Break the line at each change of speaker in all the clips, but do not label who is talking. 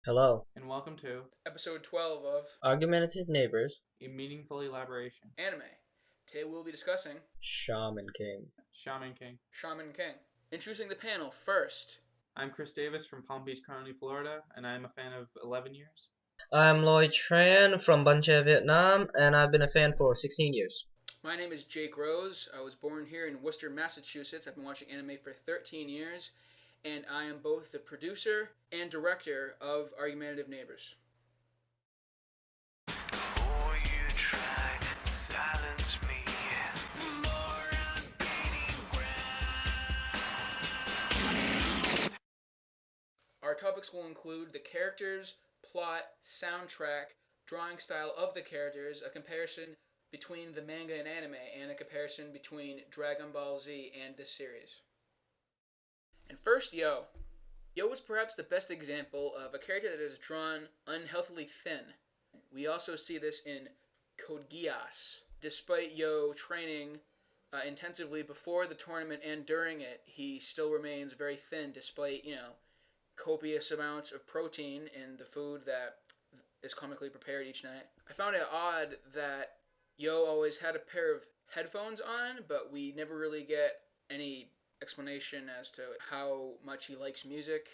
Hello.
And welcome to
Episode 12 of
Argumentative Neighbors,
a Meaningful Elaboration.
Anime. Today we'll be discussing
Shaman King.
Shaman King.
Shaman King. Introducing the panel first.
I'm Chris Davis from Palm Beach County, Florida, and I'm a fan of 11 years.
I'm Loi Tran from Vietnam, and I've been a fan for 16 years.
My name is Jake Rose. I was born here in Worcester, Massachusetts. I've been watching anime for 13 years, and I am both the producer and director of Argumentative Neighbors. Our topics will include the characters, plot, soundtrack, drawing style of the characters, a comparison between the manga and anime, and a comparison between Dragon Ball Z and this series. And first, Yo. Yo is perhaps the best example of a character that is drawn unhealthily thin. We also see this in Code Geass. Despite Yo training intensively before the tournament and during it, he still remains very thin despite, copious amounts of protein in the food that is comically prepared each night. I found it odd that Yo always had a pair of headphones on, but we never really get any explanation as to how much he likes music.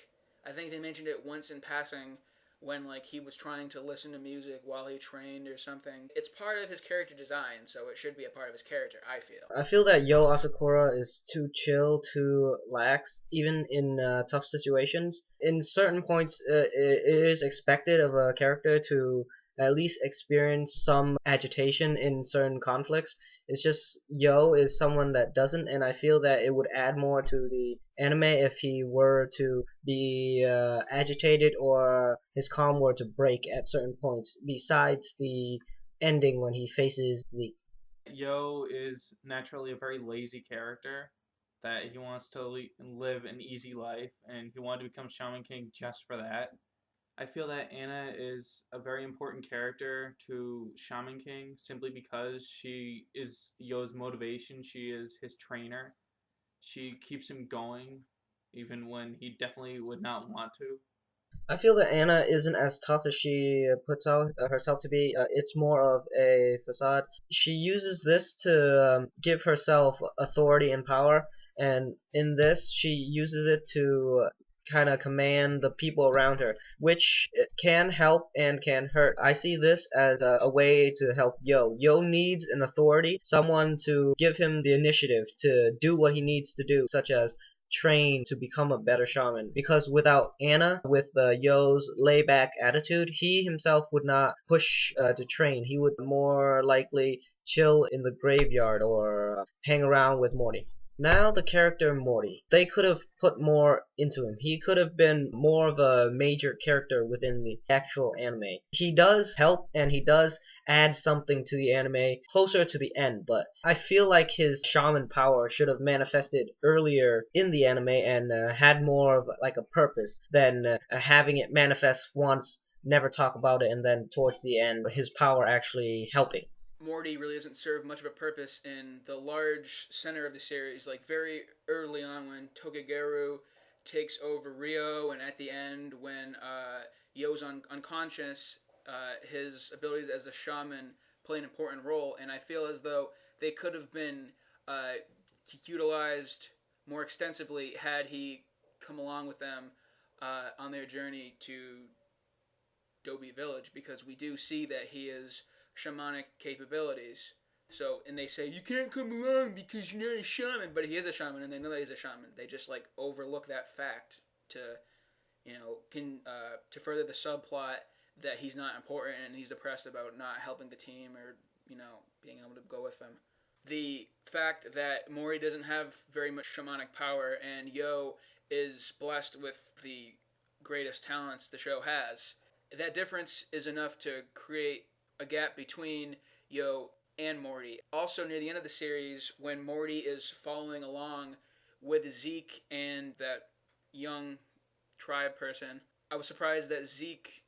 I think they mentioned it once in passing when he was trying to listen to music while he trained or something. It's part of his character design, so it should be a part of his character, I feel.
I feel that Yo Asakura is too chill, too lax, even in tough situations. In certain points, it is expected of a character to at least experience some agitation in certain conflicts. It's just Yo is someone that doesn't, and I feel that it would add more to the anime if he were to be agitated or his calm were to break at certain points, besides the ending when he faces Zeke.
Yo is naturally a very lazy character that he wants to live an easy life, and he wanted to become Shaman King just for that. I feel that Anna is a very important character to Shaman King simply because she is Yo's motivation. She is his trainer. She keeps him going even when he definitely would not want to.
I feel that Anna isn't as tough as she puts out herself to be. It's more of a facade. She uses this to give herself authority and power, and in this, she uses it to kind of command the people around her, which can help and can hurt. I see this as a way to help Yo. Yo needs an authority, someone to give him the initiative to do what he needs to do, such as train to become a better shaman. Because without Anna, with Yo's layback attitude, he himself would not push to train. He would more likely chill in the graveyard or hang around with Morty. Now the character Morty. They could have put more into him. He could have been more of a major character within the actual anime. He does help and he does add something to the anime closer to the end, but I feel like his shaman power should have manifested earlier in the anime and had more of a purpose than having it manifest once, never talk about it, and then towards the end his power actually helping.
Morty really doesn't serve much of a purpose in the large center of the series. Very early on when Togegeru takes over Rio, and at the end when Yo's unconscious, his abilities as a shaman play an important role. And I feel as though they could have been utilized more extensively had he come along with them on their journey to Dobie Village, because we do see that he is shamanic capabilities. So, and they say, you can't come along because you're not a shaman, but he is a shaman, and they know that he's a shaman. They just overlook that fact to, to further the subplot that he's not important and he's depressed about not helping the team or, being able to go with them. The fact that Mori doesn't have very much shamanic power and Yo is blessed with the greatest talents the show has, that difference is enough to create a gap between Yo and Morty. Also, near the end of the series, when Morty is following along with Zeke and that young tribe person, I was surprised that Zeke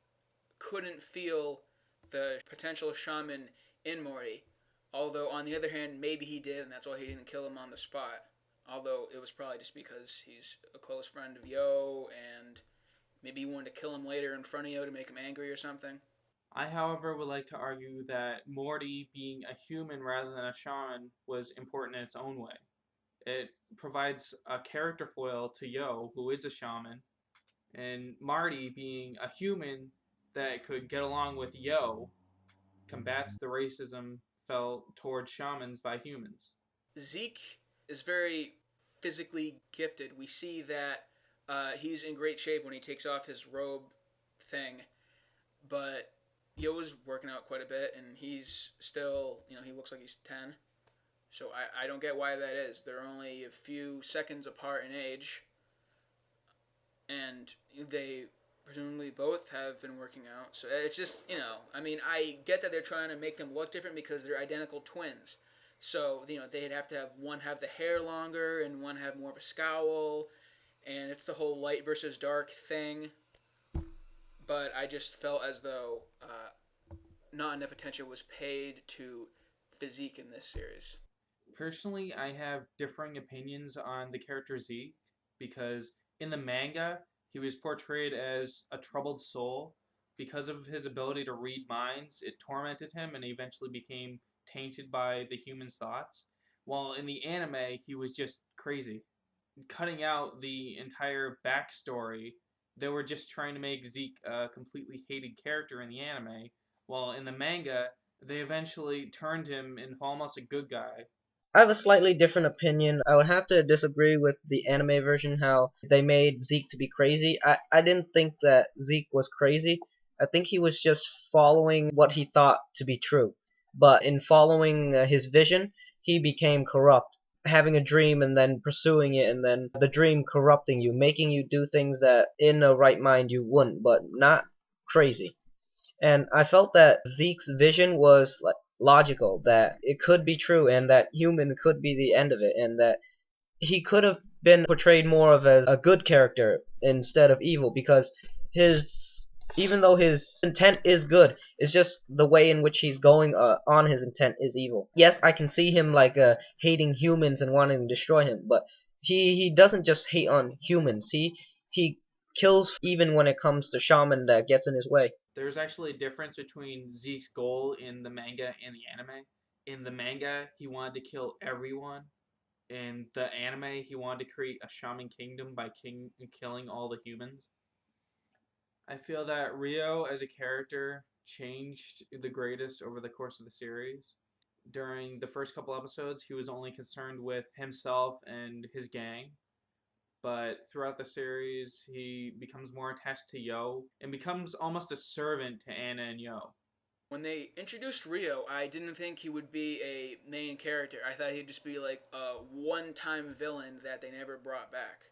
couldn't feel the potential shaman in Morty. Although, on the other hand, maybe he did, and that's why he didn't kill him on the spot. Although, it was probably just because he's a close friend of Yo, and Maybe you wanted to kill him later in front of you to make him angry or something.
I, however, would like to argue that Morty being a human rather than a shaman was important in its own way. It provides a character foil to Yo, who is a shaman, and Marty being a human that could get along with Yo combats the racism felt towards shamans by humans.
Zeke is very physically gifted. We see that he's in great shape when he takes off his robe thing, but Yo's working out quite a bit, and he's still, he looks like he's 10. So I don't get why that is. They're only a few seconds apart in age, and they presumably both have been working out. So it's just, I get that they're trying to make them look different because they're identical twins. So, they'd have to have one have the hair longer and one have more of a scowl, and it's the whole light versus dark thing. But I just felt as though not enough attention was paid to physique in this series.
Personally, I have differing opinions on the character Zeke because in the manga, he was portrayed as a troubled soul. Because of his ability to read minds, it tormented him and he eventually became tainted by the human's thoughts. While in the anime, he was just crazy. Cutting out the entire backstory, they were just trying to make Zeke a completely hated character in the anime, while in the manga, they eventually turned him into almost a good guy.
I have a slightly different opinion. I would have to disagree with the anime version, how they made Zeke to be crazy. I didn't think that Zeke was crazy. I think he was just following what he thought to be true. But in following his vision, he became corrupt. Having a dream and then pursuing it, and then the dream corrupting you, making you do things that in a right mind you wouldn't, but not crazy. And I felt that Zeke's vision was like logical, that it could be true, and that human could be the end of it, and that he could have been portrayed more of as a good character instead of evil, because his even though his intent is good, it's just the way in which he's going on his intent is evil. Yes, I can see him like hating humans and wanting to destroy him, but he doesn't just hate on humans. He kills even when it comes to shaman that gets in his way.
There's actually a difference between Zeke's goal in the manga and the anime. In the manga, he wanted to kill everyone. In the anime, he wanted to create a shaman kingdom by killing all the humans. I feel that Rio as a character changed the greatest over the course of the series. During the first couple episodes, he was only concerned with himself and his gang, but throughout the series, he becomes more attached to Yo and becomes almost a servant to Anna and Yo.
When they introduced Rio, I didn't think he would be a main character. I thought he'd just be like a one-time villain that they never brought back.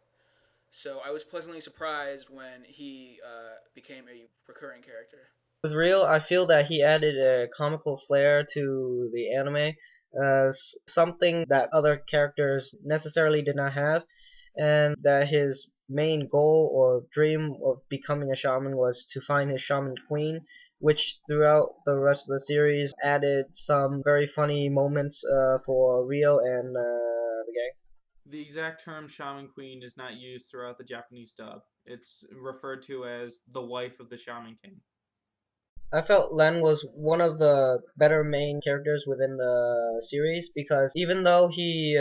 So I was pleasantly surprised when he became a recurring character.
With Rio, I feel that he added a comical flair to the anime, something that other characters necessarily did not have, and that his main goal or dream of becoming a shaman was to find his shaman queen, which throughout the rest of the series added some very funny moments for Rio and the gang.
The exact term shaman queen is not used throughout the Japanese dub. It's referred to as the wife of the shaman king.
I felt Len was one of the better main characters within the series, because even though he,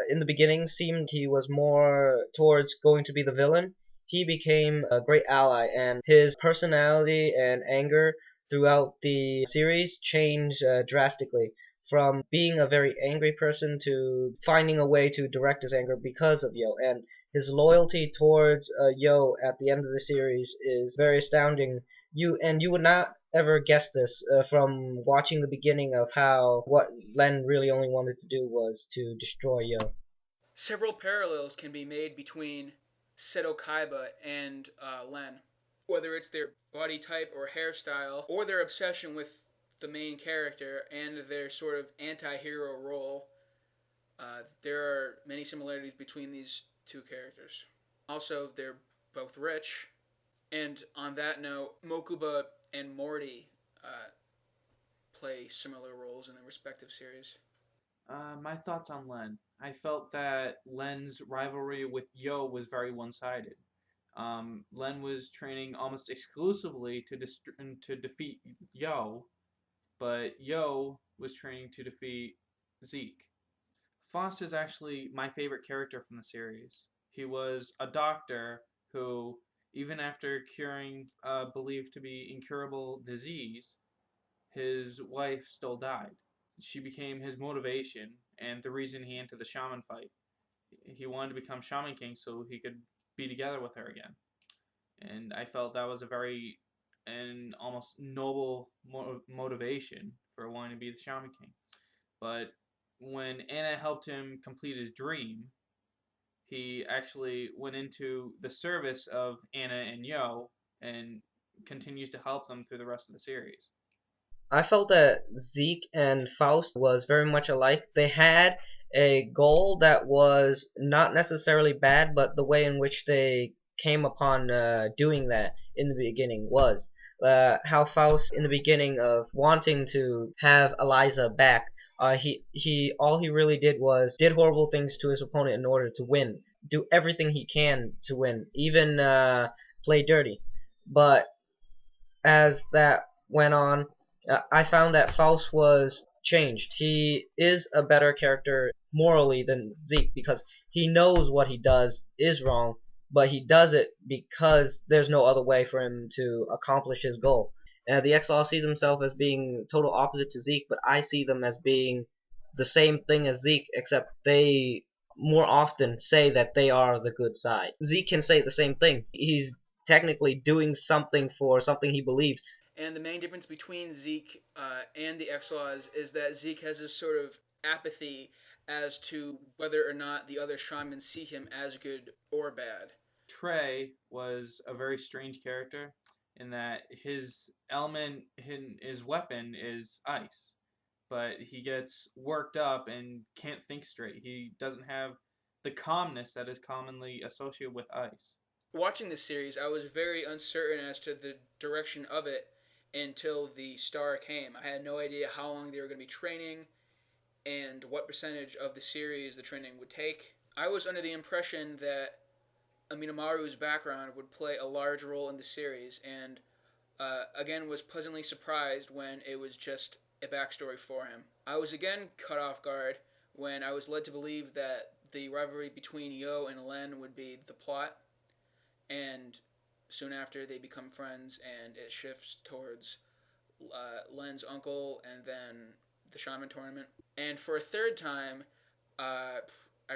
in the beginning, seemed he was more towards going to be the villain, he became a great ally, and his personality and anger throughout the series changed drastically. From being a very angry person to finding a way to direct his anger because of Yo, and his loyalty towards Yo at the end of the series is very astounding. You would not ever guess this from watching the beginning of how what Len really only wanted to do was to destroy Yo.
Several parallels can be made between Seto Kaiba and Len, whether it's their body type or hairstyle, or their obsession with the main character and their sort of anti-hero role. There are many similarities between these two characters. Also, they're both rich, and on that note, Mokuba and Morty play similar roles in their respective series.
My thoughts on Len. I felt that Len's rivalry with Yo was very one sided. Len was training almost exclusively to defeat Yo, but Yo was training to defeat Zeke. Faust is actually my favorite character from the series. He was a doctor who, even after curing a believed to be incurable disease, his wife still died. She became his motivation and the reason he entered the shaman fight. He wanted to become Shaman King so he could be together with her again. And I felt that was a very and almost noble motivation for wanting to be the Shaman King. But when Anna helped him complete his dream, he actually went into the service of Anna and Yo and continues to help them through the rest of the series.
I felt that Zeke and Faust was very much alike. They had a goal that was not necessarily bad, but the way in which they came upon doing that in the beginning was how Faust, in the beginning of wanting to have Eliza back, he all he really did was did horrible things to his opponent in order to win, do everything he can to win, even play dirty. But as that went on, I found that Faust was changed. He is a better character morally than Zeke because he knows what he does is wrong, but he does it because there's no other way for him to accomplish his goal. The X-Law sees himself as being total opposite to Zeke, but I see them as being the same thing as Zeke, except they more often say that they are the good side. Zeke can say the same thing. He's technically doing something for something he believes.
And the main difference between Zeke and the X-Laws is that Zeke has this sort of apathy as to whether or not the other shamans see him as good or bad.
Trey was a very strange character in that his element, his weapon is ice, but he gets worked up and can't think straight. He doesn't have the calmness that is commonly associated with ice.
Watching this series, I was very uncertain as to the direction of it until the star came. I had no idea how long they were going to be training and what percentage of the series the training would take. I was under the impression that Aminamaru's background would play a large role in the series, and again was pleasantly surprised when it was just a backstory for him. I was again caught off guard when I was led to believe that the rivalry between Yo and Len would be the plot, and soon after they become friends, and it shifts towards Len's uncle and then the Shaman tournament. And for a third time, I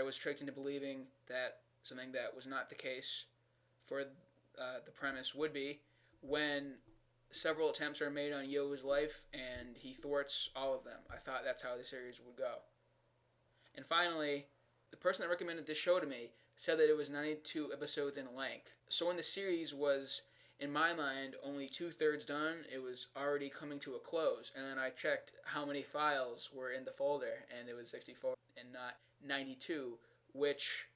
was tricked into believing that something that was not the case for the premise would be when several attempts are made on Yo's life and he thwarts all of them. I thought that's how the series would go. And finally, the person that recommended this show to me said that it was 92 episodes in length. So when the series was, in my mind, only 2/3 done, it was already coming to a close. And then I checked how many files were in the folder, and it was 64 and not 92, which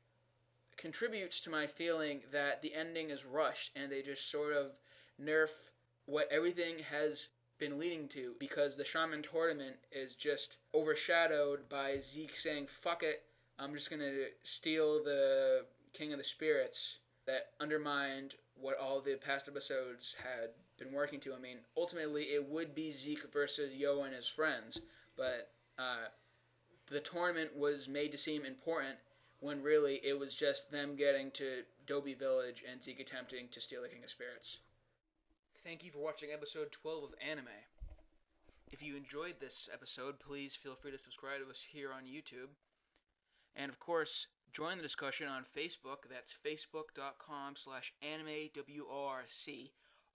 contributes to my feeling that the ending is rushed and they just sort of nerf what everything has been leading to, because the Shaman tournament is just overshadowed by Zeke saying, fuck it, I'm just going to steal the King of the Spirits, that undermined what all the past episodes had been working to. I mean, ultimately it would be Zeke versus Yo and his friends, but the tournament was made to seem important when really it was just them getting to Dobie Village and Zeke attempting to steal the King of Spirits. Thank you for watching episode 12 of a.n.i.m.e. If you enjoyed this episode, please feel free to subscribe to us here on YouTube. And of course, join the discussion on Facebook. That's facebook.com/animewrc.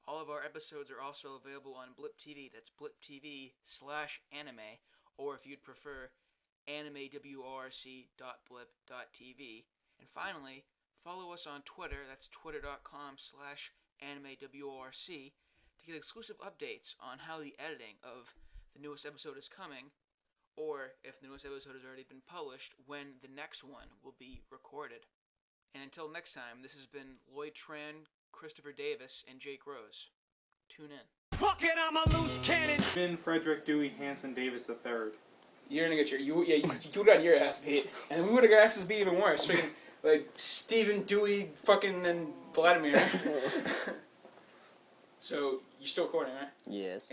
All of our episodes are also available on Blip TV. That's bliptv/anime. Or if you'd prefer, animewrc.blip.tv. And finally, follow us on Twitter. That's twitter.com/animewrc to get exclusive updates on how the editing of the newest episode is coming, or if the newest episode has already been published, when the next one will be recorded. And until next time, this has been Loi Tran, Christopher Davis, and Jake Rose. Tune in.
Fuck it, I'm a loose cannon.
Ben Frederick Dewey Hanson Davis III.
You're gonna get you got your ass beat, and we would have got asses beat even worse. Freaking like Stephen, Dewey, fucking, and Vladimir. So you're still recording, right?
Yes.